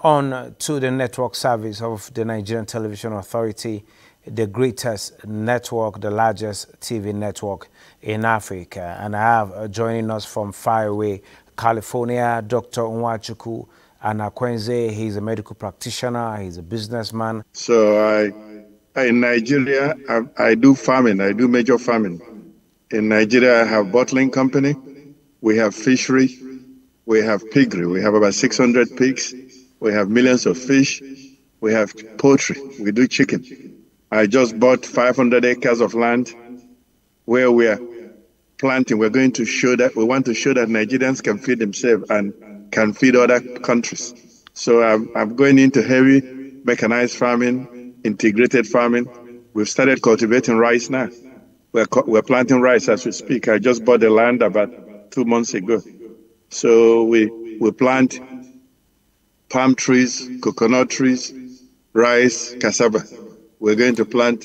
on to the network service of the Nigerian Television Authority, the greatest network, the largest TV network in Africa. And I have joining us from far away, California, Dr. Nwachukwu Anakwenze. He's a medical practitioner, he's a businessman. So in Nigeria, I do farming, I do major farming. In Nigeria, I have bottling company, we have fishery, we have piggery, we have about 600 pigs, we have millions of fish, we have poultry, we do chicken. I just bought 500 acres of land where we are planting. We're going to show that, we want to show that Nigerians can feed themselves and can feed other countries. So I'm going into heavy mechanized farming, integrated farming. We've started cultivating rice now. We're planting rice as we speak. I just bought the land about 2 months ago. So we plant palm trees, coconut trees, rice, cassava. We're going to plant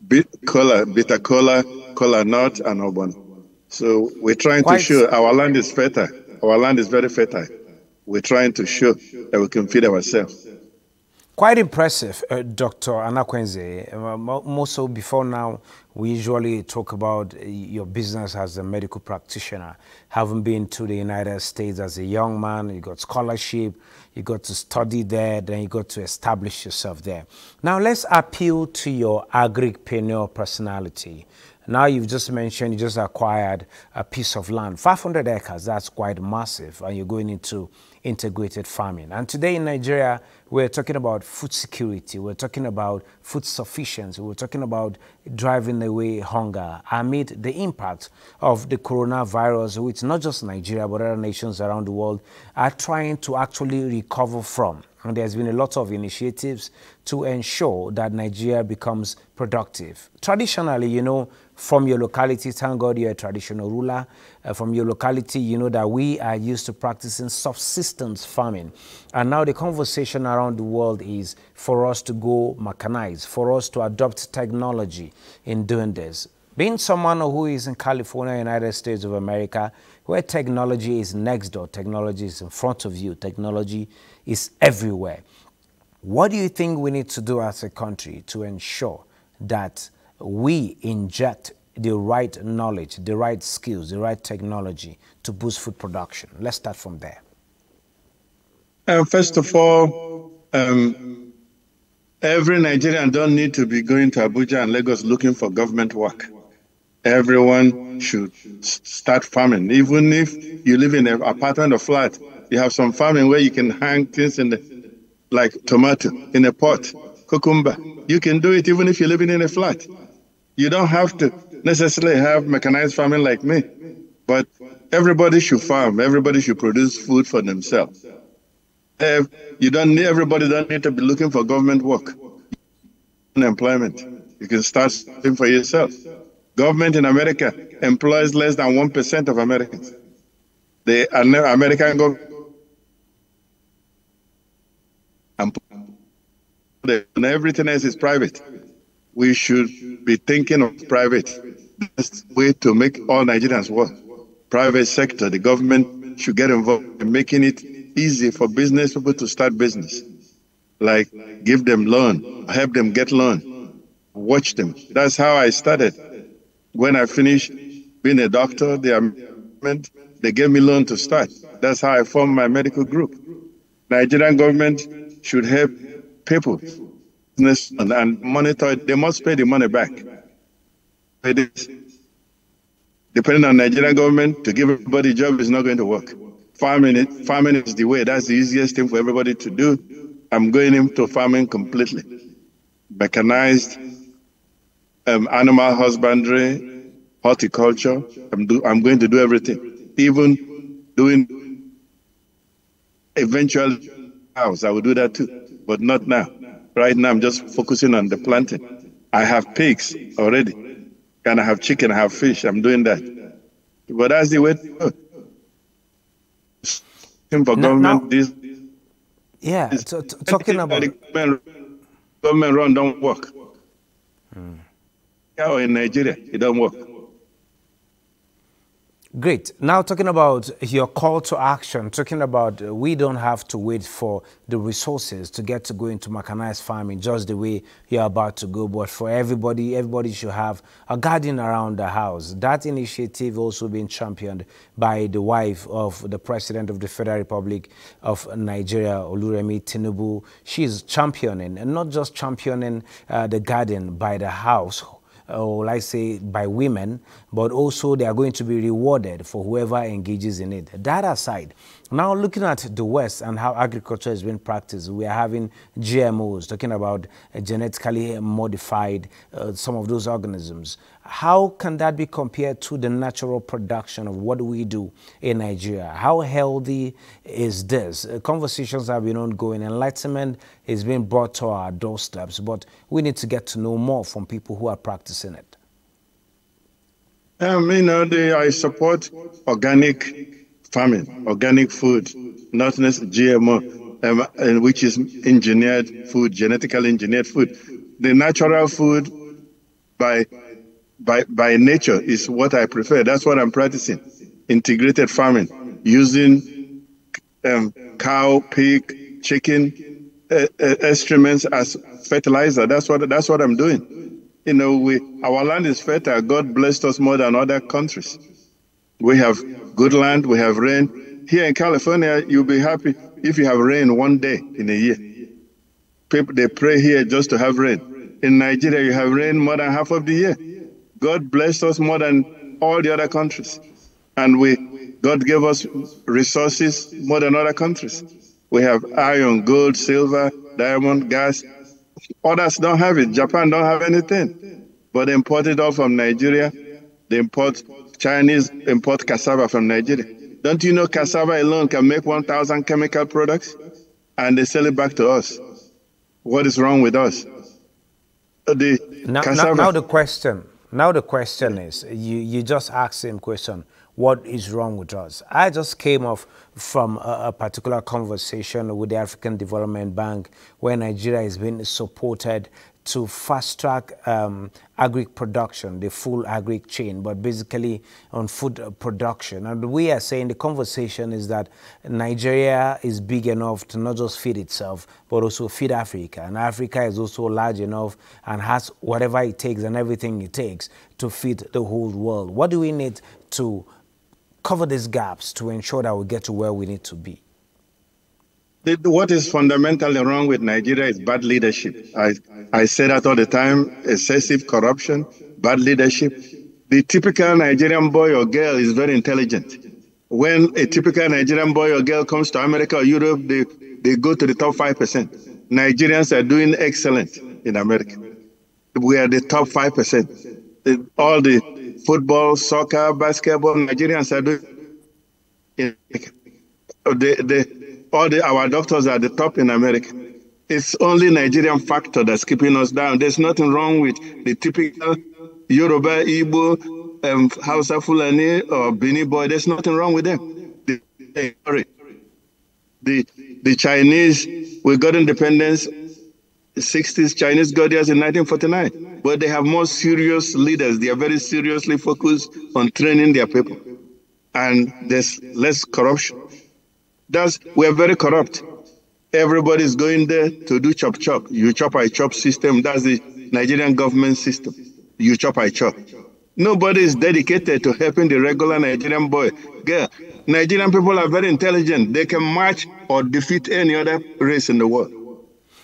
bitter cola, cola nut, and urban. So we're trying to show our land is fertile. Our land is very fertile. We're trying to show that we can feed ourselves. Quite impressive, Dr. Anakwenze. More so before now, we usually talk about your business as a medical practitioner. Having been to the United States as a young man, you got scholarship, you got to study there, then you got to establish yourself there. Now let's appeal to your agripreneur personality. Now you've just mentioned you just acquired a piece of land, 500 acres, that's quite massive, and you're going into integrated farming. And today in Nigeria, we're talking about food security, we're talking about food sufficiency, we're talking about driving away hunger amid the impact of the coronavirus, which not just Nigeria, but other nations around the world are trying to actually recover from. And there's been a lot of initiatives to ensure that Nigeria becomes productive. Traditionally, you know, from your locality, thank God you're a traditional ruler. From your locality, you know that we are used to practicing subsistence farming. And now the conversation around the world is for us to go mechanized, for us to adopt technology in doing this. Being someone who is in California, United States of America, where technology is next door, technology is in front of you, technology is everywhere. What do you think we need to do as a country to ensure that we inject the right knowledge, the right skills, the right technology to boost food production? Let's start from there. First of all, every Nigerian don't need to be going to Abuja and Lagos looking for government work. Everyone should start farming. Even if you live in an apartment or flat, you have some farming where you can hang things in like tomato in a pot, cucumber. You can do it even if you're living in a flat. You don't have to necessarily have mechanized farming like me, but everybody should farm. Everybody should produce food for themselves. Everybody don't need to be looking for government work. Unemployment. You can start something for yourself. Government in America employs less than 1% of Americans. The American government and everything else is private. We should be thinking of private. That's the way to make all Nigerians work. Private sector, the government should get involved in making it easy for business people to start business. Like give them loan, help them get loan, watch them. That's how I started. When I finished being a doctor, they gave me loan to start. That's how I formed my medical group. Nigerian government should help people and monitor it. They must pay the money back. Depending on Nigerian government, to give everybody a job is not going to work. Farming is the way. That's the easiest thing for everybody to do. I'm going into farming completely. Mechanized, animal husbandry, horticulture. I'm going to do everything. Even doing eventual house, I will do that too, but not now. Right now, I'm just focusing on the planting. I have pigs already, and I have chicken, I have fish. I'm doing that. But that's the way to go. For government, talking about government run don't work. In Nigeria, it don't work. Great. Now talking about your call to action, talking about we don't have to wait for the resources to get to go into mechanized farming just the way you're about to go, but for everybody should have a garden around the house. That initiative also being championed by the wife of the President of the Federal Republic of Nigeria, Oluremi Tinubu. She's championing, and not just championing the garden by the house, or let's say by women, but also they are going to be rewarded for whoever engages in it. That aside, now looking at the West and how agriculture is being practiced, we are having GMOs, talking about genetically modified some of those organisms. How can that be compared to the natural production of what we do in Nigeria? How healthy is this? Conversations have been ongoing. Enlightenment is being brought to our doorsteps, but we need to get to know more from people who are practicing it. I support organic farming, organic food, not necessarily GMO, which is engineered food, genetically engineered food. The natural food by nature is what I prefer. That's what I'm practicing. Integrated farming, using cow, pig, chicken excrements as fertilizer. That's what I'm doing. Our land is fertile. God blessed us more than other countries. We have good land. We have rain. Here in California, you'll be happy if you have rain one day in a year. People, they pray here just to have rain. In Nigeria, you have rain more than half of the year. God blessed us more than all the other countries. And God gave us resources more than other countries. We have iron, gold, silver, diamond, gas. Others don't have it. Japan don't have anything. But they import it all from Nigeria. Chinese import cassava from Nigeria. Don't you know cassava alone can make 1,000 chemical products? And they sell it back to us. What is wrong with us? Now the question is, you just asked the same question, what is wrong with us? I just came off from a particular conversation with the African Development Bank where Nigeria is being supported to fast-track agric production, the full agric chain, but basically on food production. And we are saying the conversation is that Nigeria is big enough to not just feed itself, but also feed Africa. And Africa is also large enough and has whatever it takes and everything it takes to feed the whole world. What do we need to cover these gaps to ensure that we get to where we need to be? What is fundamentally wrong with Nigeria is bad leadership. I say that all the time, excessive corruption, bad leadership. The typical Nigerian boy or girl is very intelligent. When a typical Nigerian boy or girl comes to America or Europe, they go to the top 5%. Nigerians are doing excellent in America. We are the top 5%. All the football, soccer, basketball, Nigerians are doing our doctors are the top in America. It's only Nigerian factor that's keeping us down. There's nothing wrong with the typical Yoruba, Igbo, Hausa, Fulani, or Bini boy. There's nothing wrong with them. The Chinese, we got independence, the 60s, Chinese got theirs in 1949. But they have more serious leaders. They are very seriously focused on training their people. And there's less corruption. We are very corrupt. Everybody's going there to do chop chop. You chop, I chop system. That's the Nigerian government system. You chop, I chop. Nobody is dedicated to helping the regular Nigerian boy. Girl, Nigerian people are very intelligent. They can match or defeat any other race in the world.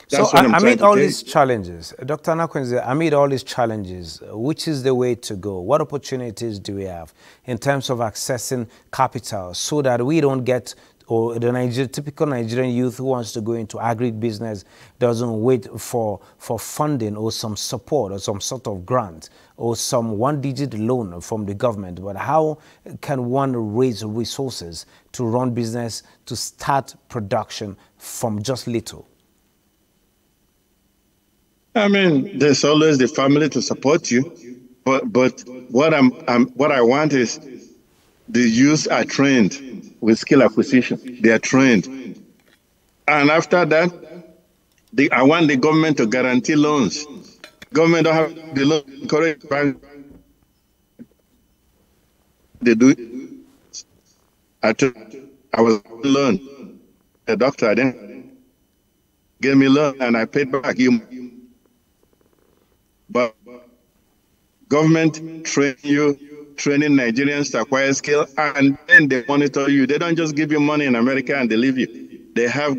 That's so amid all these challenges, Dr. Anakwenze, amid all these challenges, which is the way to go? What opportunities do we have in terms of accessing capital so that we don't get, or the typical Nigerian youth who wants to go into agribusiness doesn't wait for funding or some support or some sort of grant or some one-digit loan from the government, but how can one raise resources to run business, to start production from just little? I mean, there's always the family to support you, but what I want is the youth are trained with skill acquisition. They are trained, and after that, I want the government to guarantee loans. Government don't have the loan. Correct bank. They do it. I was loan. A doctor, I didn't give me loan, and I paid back. But government training Nigerians to acquire skill, and then they monitor you. They don't just give you money in America and they leave you. They have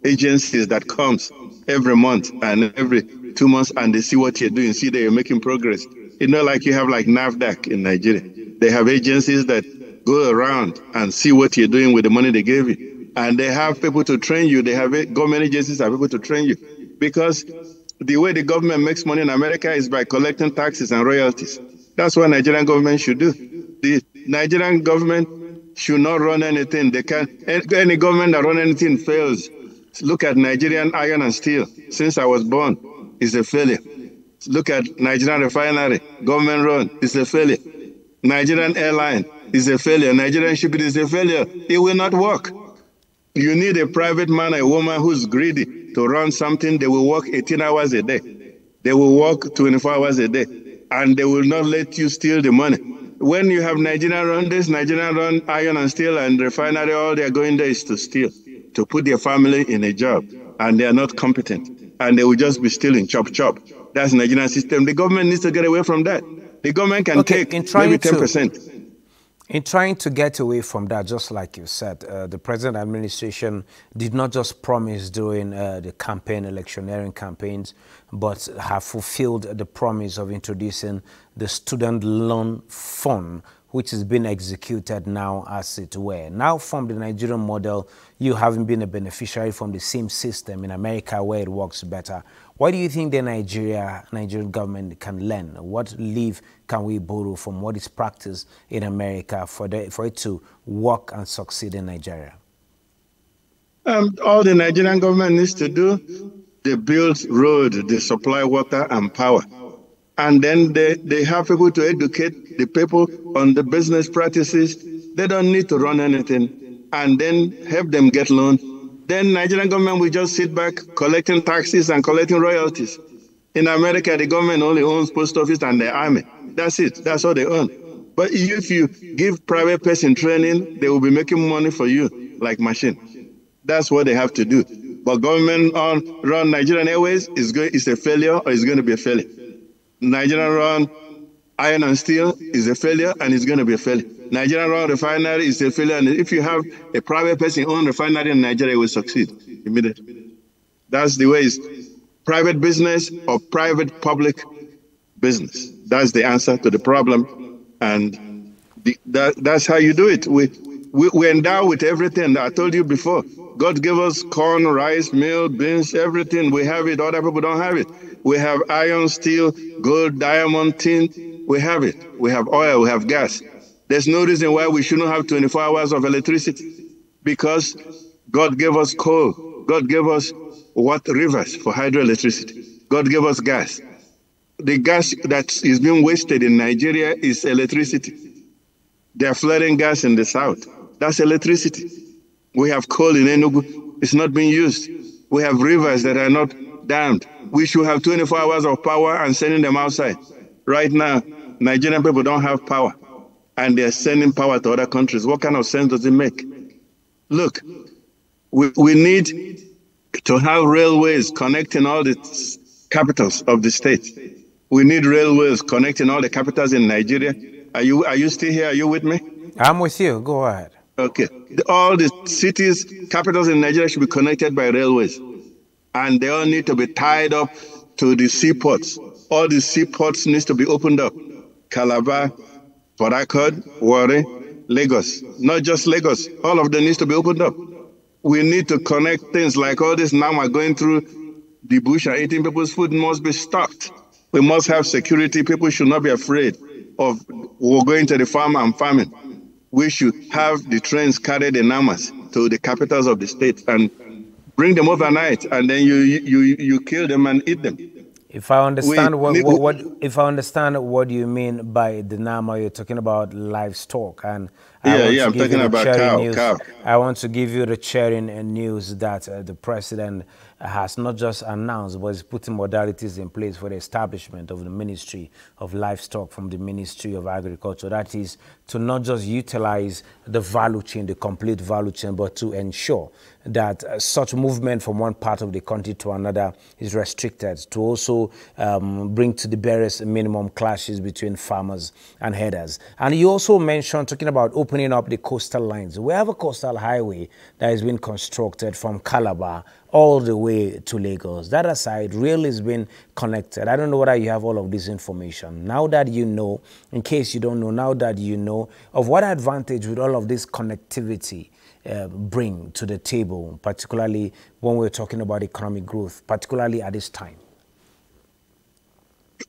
agencies that comes every month and every 2 months, and they see what you're doing, see that you're making progress. It's not like you have like NAFDAC in Nigeria. They have agencies that go around and see what you're doing with the money they gave you. And they have people to train you. They have government agencies have people to train you. Because the way the government makes money in America is by collecting taxes and royalties. That's what Nigerian government should do. The Nigerian government should not run anything. They can any government that run anything fails. Look at Nigerian iron and steel. Since I was born, it's a failure. Look at Nigerian refinery, government run, it's a failure. Nigerian airline is a failure. Nigerian shipping is a failure. It will not work. You need a private man, a woman who's greedy to run something. They will work 18 hours a day. They will work 24 hours a day. And they will not let you steal the money. When you have Nigerian run this, Nigerian run iron and steel and refinery, all they're going there is to steal, to put their family in a job. And they are not competent. And they will just be stealing, chop, chop. That's the Nigerian system. The government needs to get away from that. The government can take maybe 10%. In trying to get away from that, just like you said, the present administration did not just promise during the campaign, electioneering campaigns, but have fulfilled the promise of introducing the student loan fund, which is being executed now as it were. Now from the Nigerian model, you haven't been a beneficiary from the same system in America where it works better. What do you think the Nigerian government can learn? What leave can we borrow from what is practiced in America for it to work and succeed in Nigeria? All the Nigerian government needs to do, they build road, they supply water and power. And then they have people to educate the people on the business practices. They don't need to run anything. And then help them get loan. Then Nigerian government will just sit back collecting taxes and collecting royalties. In America, the government only owns post office and the army. That's it. That's all they own. But if you give private person training, they will be making money for you like machine. That's what they have to do. But government run Nigerian Airways is a failure or is going to be a failure. Nigerian run iron and steel is a failure and it's going to be a failure. Nigerian run refinery is a failure, and if you have a private person own refinery in Nigeria, it will succeed immediately. That's the way it's private business or private public business. That's the answer to the problem, and that's how you do it. We endow with everything. I told you before, God gave us corn, rice, meal, beans, everything. We have it. Other people don't have it. We have iron, steel, gold, diamond, tin. We have it. We have oil. We have gas. There's no reason why we shouldn't have 24 hours of electricity, because God gave us coal. God gave us rivers for hydroelectricity. God gave us gas. The gas that is being wasted in Nigeria is electricity. They're flooding gas in the south. That's electricity. We have coal in Enugu. It's not being used. We have rivers that are not dammed. We should have 24 hours of power and sending them outside. Right now, Nigerian people don't have power, and they're sending power to other countries. What kind of sense does it make? Look, we need to have railways connecting all the capitals of the state. We need railways connecting all the capitals in Nigeria. Are you still here? Are you with me? I'm with you. Go ahead. Okay. All the cities, capitals in Nigeria should be connected by railways. And they all need to be tied up to the seaports. All the seaports need to be opened up. Calabar, Port Harcourt, Warri, Lagos. Not just Lagos. All of them needs to be opened up. We need to connect things like all this now are going through the bush and eating people's food must be stopped. We must have security. People should not be afraid of going to the farm and farming. We should have the trains carry the namas to the capitals of the state and bring them overnight, and then you kill them and eat them. If I understand if I understand what you mean by the nama, you're talking about livestock, and I'm talking about cow. I want to give you the cheering news that the president has not just announced, but is putting modalities in place for the establishment of the Ministry of Livestock from the Ministry of Agriculture. That is to not just utilize the value chain, the complete value chain, but to ensure that such movement from one part of the country to another is restricted, to also bring to the barest minimum clashes between farmers and herders. And you also mentioned, talking about opening up the coastal lines. We have a coastal highway that has been constructed from Calabar all the way to Lagos. That aside, rail has been connected. I don't know whether you have all of this information. Now that you know, in case you don't know, now that you know, of what advantage would all of this connectivity bring to the table, particularly when we're talking about economic growth, particularly at this time?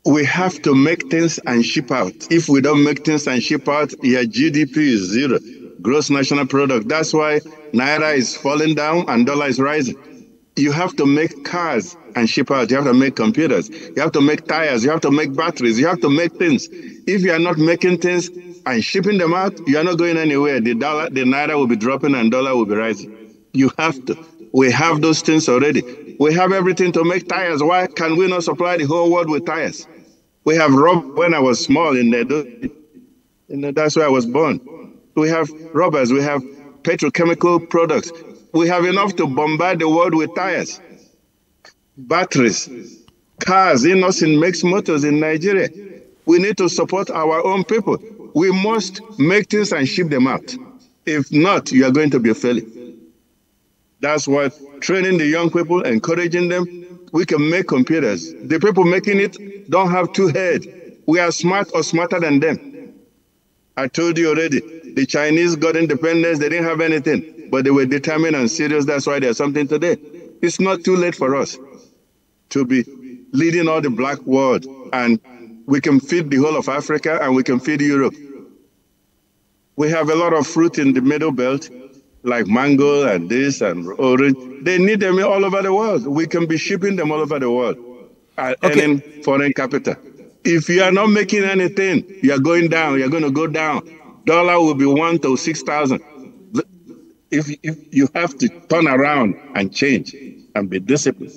We have to make things and ship out. If we don't make things and ship out, your GDP is zero, gross national product. That's why Naira is falling down and dollar is rising. You have to make cars and ship out. You have to make computers. You have to make tires. You have to make batteries. You have to make things. If you are not making things and shipping them out, you are not going anywhere. The Naira will be dropping and dollar will be rising. You have to. We have those things already. We have everything to make tires. Why can we not supply the whole world with tires? We have rubber. When I was small in there, that's where I was born. We have rubbers. We have petrochemical products. We have enough to bombard the world with tires, batteries, cars. Innocent makes motors in Nigeria. We need to support our own people. We must make things and ship them out. If not, you are going to be a failure. That's what training the young people, encouraging them. We can make computers. The people making it don't have two heads. We are smart or smarter than them. I told you already, the Chinese got independence. They didn't have anything, but they were determined and serious. That's why there's something today. It's not too late for us to be leading all the black world, and we can feed the whole of Africa and we can feed Europe. We have a lot of fruit in the middle belt, like mango and this and orange. They need them all over the world. We can be shipping them all over the world, earning foreign capital. If you are not making anything, you are going down. You're going to go down. Dollar will be 1 to 6,000. If you have to turn around and change and be disciplined.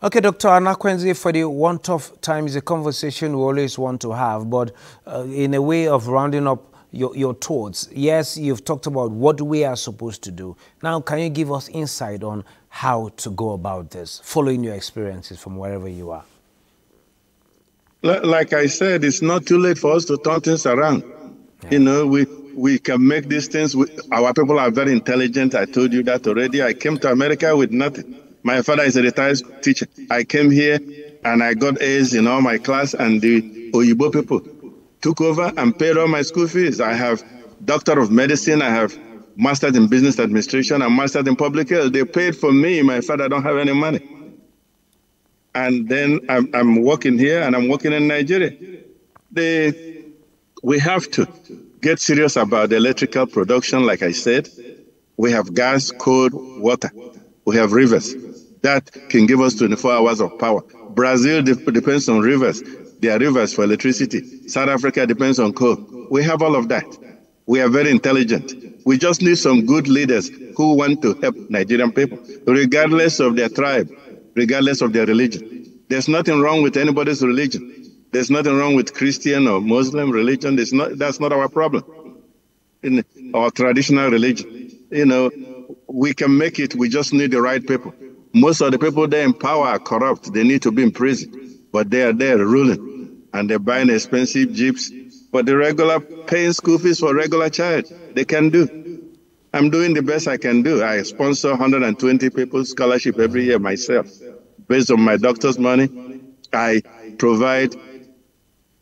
Okay, Dr. Anakwenze, for the want of time, is a conversation we always want to have, but in a way of rounding up your thoughts. Yes, you've talked about what we are supposed to do. Now, can you give us insight on how to go about this, following your experiences from wherever you are? Like I said, it's not too late for us to turn things around. Yeah. You know, we can make these things. Our people are very intelligent. I told you that already. I came to America with nothing. My father is a retired teacher. I came here and I got A's in all my class, and the Oyibo people took over and paid all my school fees. I have Doctor of Medicine. I have Mastered in Business Administration and Mastered in Public Health. They paid for me. My father don't have any money. And then I'm working here and I'm working in Nigeria. We have to get serious about the electrical production, like I said. We have gas, coal, water. We have rivers that can give us 24 hours of power. Brazil depends on rivers. There are rivers for electricity. South Africa depends on coal. We have all of that. We are very intelligent. We just need some good leaders who want to help Nigerian people, regardless of their tribe, regardless of their religion. There's nothing wrong with anybody's religion. There's nothing wrong with Christian or Muslim religion. That's not our problem. In our traditional religion, you know, we can make it. We just need the right people. Most of the people there in power are corrupt. They need to be in prison, but they are there ruling, and they're buying expensive jeeps. But the regular paying school fees for a regular child, they can do. I'm doing the best I can do. I sponsor 120 people's scholarship every year myself. Based on my doctor's money, I provide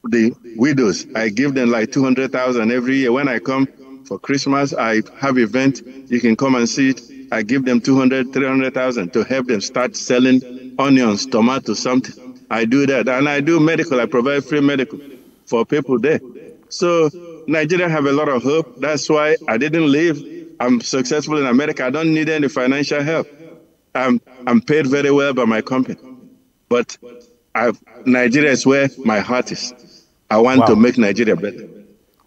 the widows. I give them like 200,000 every year. When I come for Christmas, I have event. You can come and see it. I give them 200, 300,000 to help them start selling onions, tomatoes, something. I do that. And I do medical. I provide free medical for people there. So Nigeria have a lot of hope. That's why I didn't leave. I'm successful in America. I don't need any financial help. I'm paid very well by my company. But Nigeria is where my heart is. I want to make Nigeria better.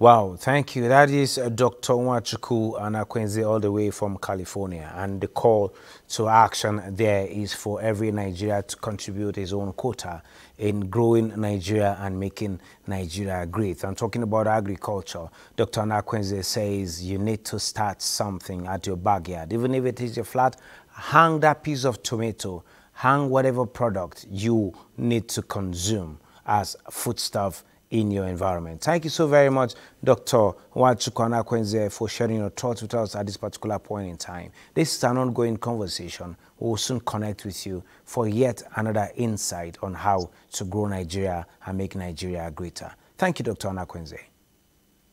Wow, thank you. That is Dr. Nwachukwu Anakwenze all the way from California. And the call to action there is for every Nigeria to contribute his own quota in growing Nigeria and making Nigeria great. I'm talking about agriculture. Dr. Anakwenze says you need to start something at your backyard. Even if it is your flat, hang that piece of tomato, hang whatever product you need to consume as foodstuff in your environment. Thank you so very much, Dr. Nwachukwu Anakwenze, for sharing your thoughts with us at this particular point in time. This is an ongoing conversation. We'll soon connect with you for yet another insight on how to grow Nigeria and make Nigeria greater. Thank you, Dr. Anakwenze.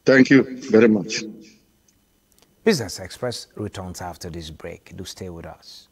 Thank you very much. Business Express returns after this break. Do stay with us.